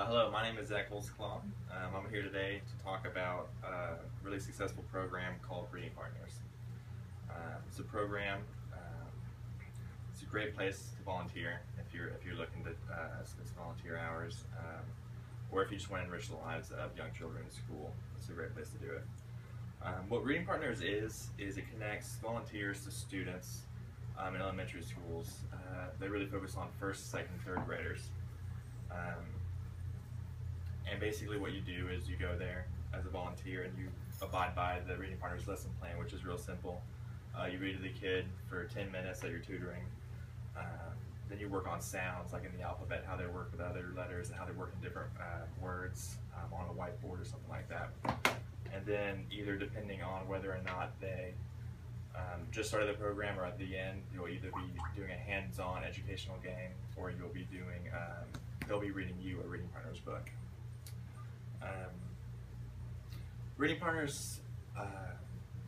Hello, my name is Zach Holdsclaw. I'm here today to talk about a really successful program called Reading Partners. It's a program. It's a great place to volunteer if you're looking to spend some volunteer hours, or if you just want to enrich the lives of young children in school. It's a great place to do it. What Reading Partners is it connects volunteers to students in elementary schools. They really focus on first, second, and third graders. And basically what you do is you go there as a volunteer and you abide by the Reading Partners lesson plan, which is real simple. You read to the kid for 10 minutes that you're tutoring. Then you work on sounds, like in the alphabet, how they work with other letters and how they work in different words on a whiteboard or something like that. And then either depending on whether or not they just started the program or at the end, you'll either be doing a hands-on educational game or you'll be doing, they'll be reading you a Reading Partners book. Reading Partners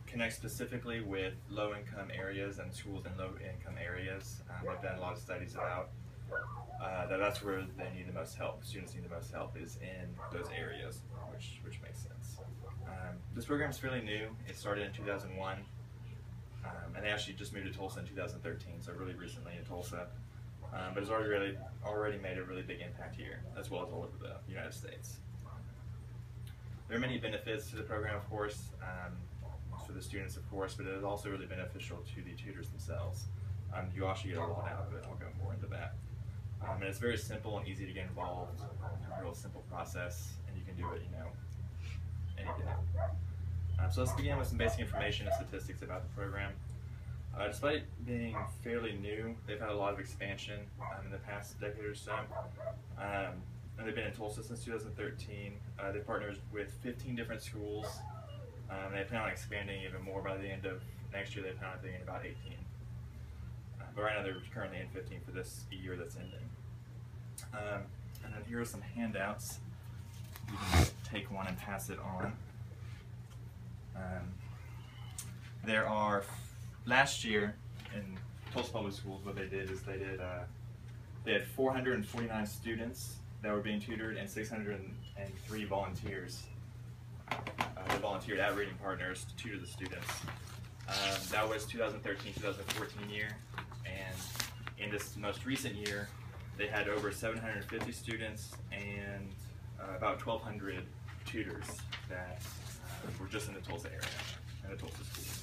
connect specifically with low-income areas and schools in low-income areas. I've done a lot of studies about that's where they need the most help. Students need the most help is in those areas, which makes sense. This program is fairly new. It started in 2001, and they actually just moved to Tulsa in 2013, so really recently in Tulsa. But it's already made a really big impact here, as well as all over the United States. There are many benefits to the program, of course, for the students, of course, but it is also really beneficial to the tutors themselves. You also get a lot out of it. I'll go more into that. And it's very simple and easy to get involved. A real simple process, and you can do it, any day. So let's begin with some basic information and statistics about the program. Despite being fairly new, they've had a lot of expansion in the past decade or so. And they've been in Tulsa since 2013. They partner with 15 different schools. And they plan on expanding even more by the end of next year. They plan on being in about 18. But right now they're currently in 15 for this year that's ending. And then here are some handouts. You can take one and pass it on. There are, last year in Tulsa Public Schools, what they did is they had 449 students that were being tutored and 603 volunteers that volunteered at Reading Partners to tutor the students. That was 2013-2014 year, and in this most recent year, they had over 750 students and about 1,200 tutors that were just in the Tulsa area, in the Tulsa schools.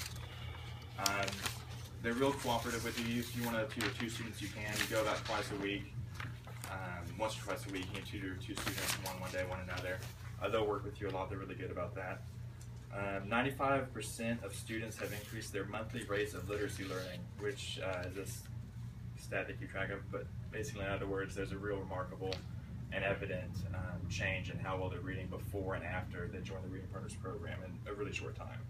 They're real cooperative with you. If you want to tutor 2 students, you can. You go about twice a week. Once or twice a week, you can tutor 2 students, one day, one another. They'll work with you a lot. They're really good about that. 95% of students have increased their monthly rates of literacy learning, which is a stat they keep track of, but basically, in other words, there's a real remarkable and evident change in how well they're reading before and after they join the Reading Partners program in a really short time.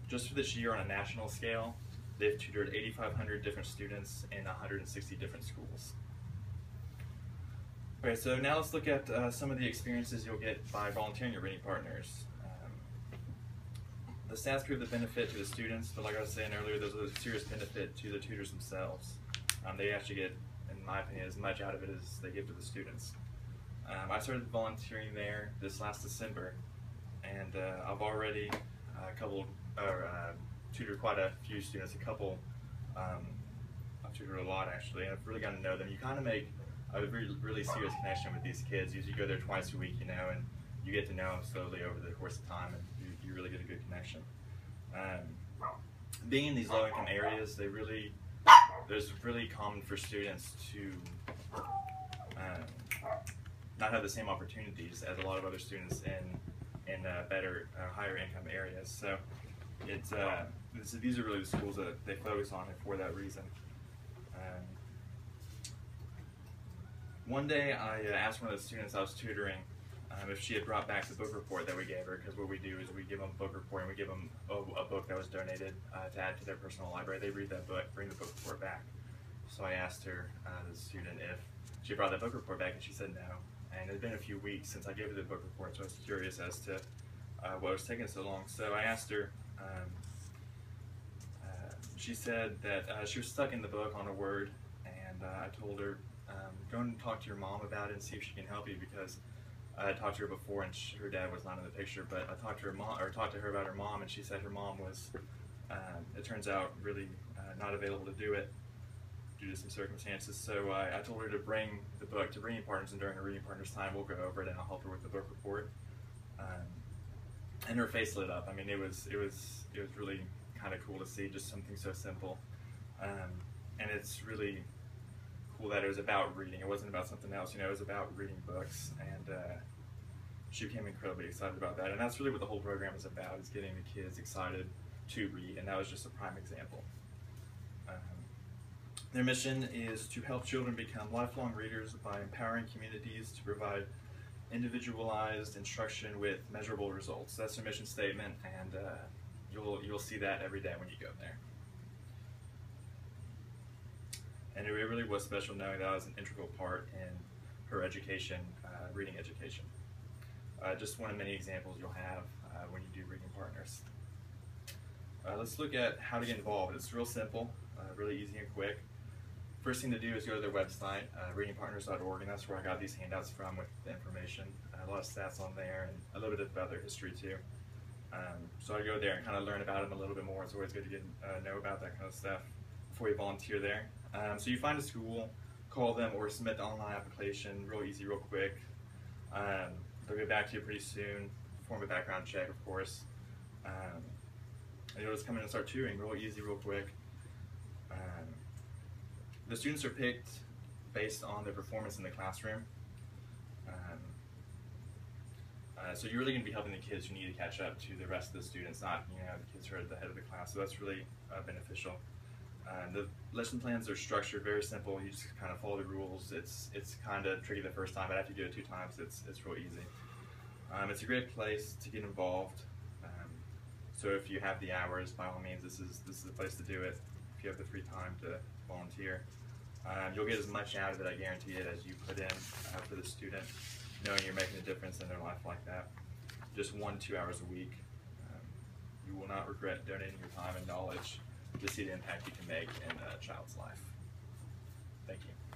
Just for this year on a national scale, they've tutored 8,500 different students in 160 different schools. Okay, so now let's look at some of the experiences you'll get by volunteering at Reading Partners. The stats prove the benefit to the students, but like I was saying earlier, there's a serious benefit to the tutors themselves. They actually get, in my opinion, as much out of it as they give to the students. I started volunteering there this last December, and I've already tutored quite a few students. I've tutored a lot actually, and I've really gotten to know them. You kind of make a really serious connection with these kids. You go there twice a week, and you get to know them slowly over the course of time, and you really get a good connection. Being in these low-income areas, there's really common for students to not have the same opportunities as a lot of other students in better, higher income areas. So these are really the schools that they focus on for that reason. One day I asked one of the students I was tutoring if she had brought back the book report that we gave her, because what we do is we give them a book report and we give them a book that was donated to add to their personal library. They read that book, bring the book report back. So I asked her, the student, if she brought that book report back, and she said no. And it had been a few weeks since I gave her the book report, so I was curious as to what was taking so long. So I asked her, she said that she was stuck in the book on a word, and I told her go and talk to your mom about it and see if she can help you, because I talked to her before and her dad was not in the picture, but I talked to her about her mom, and she said her mom was, it turns out, really not available to do it due to some circumstances. So I told her to bring the book to Reading Partners, and during her Reading Partners time, we'll go over it and I'll help her with the book report. And her face lit up. I mean, it was really kind of cool to see, just something so simple. And it's really cool that it was about reading. It wasn't about something else, you know, it was about reading books, and she became incredibly excited about that. And that's really what the whole program is about, is getting the kids excited to read, and that was just a prime example. Their mission is to help children become lifelong readers by empowering communities to provide individualized instruction with measurable results. That's their mission statement, and you'll see that every day when you go there. And it really was special knowing that I was an integral part in her education, reading education. Just one of many examples you'll have when you do Reading Partners. Let's look at how to get involved. It's real simple, really easy and quick. First thing to do is go to their website, readingpartners.org, and that's where I got these handouts from with the information. A lot of stats on there, and a little bit about their history too. So I go there and kind of learn about them a little bit more. It's always good to know about that kind of stuff before you volunteer there. So you find a school, call them, or submit the online application. Real easy, real quick. They'll get back to you pretty soon. Perform a background check, of course. And you'll just come in and start tutoring. Real easy, real quick. The students are picked based on their performance in the classroom. So you're really going to be helping the kids who need to catch up to the rest of the students, not the kids who are at the head of the class. So that's really beneficial. The lesson plans are structured very simple. You just kind of follow the rules. It's kind of tricky the first time, but after you do it 2 times, it's real easy. It's a great place to get involved. So if you have the hours, by all means, this is the place to do it. If you have the free time to volunteer, you'll get as much out of it, I guarantee it, as you put in for the student, knowing you're making a difference in their life like that. Just 1-2 hours a week. You will not regret donating your time and knowledge to see the impact you can make in a child's life. Thank you.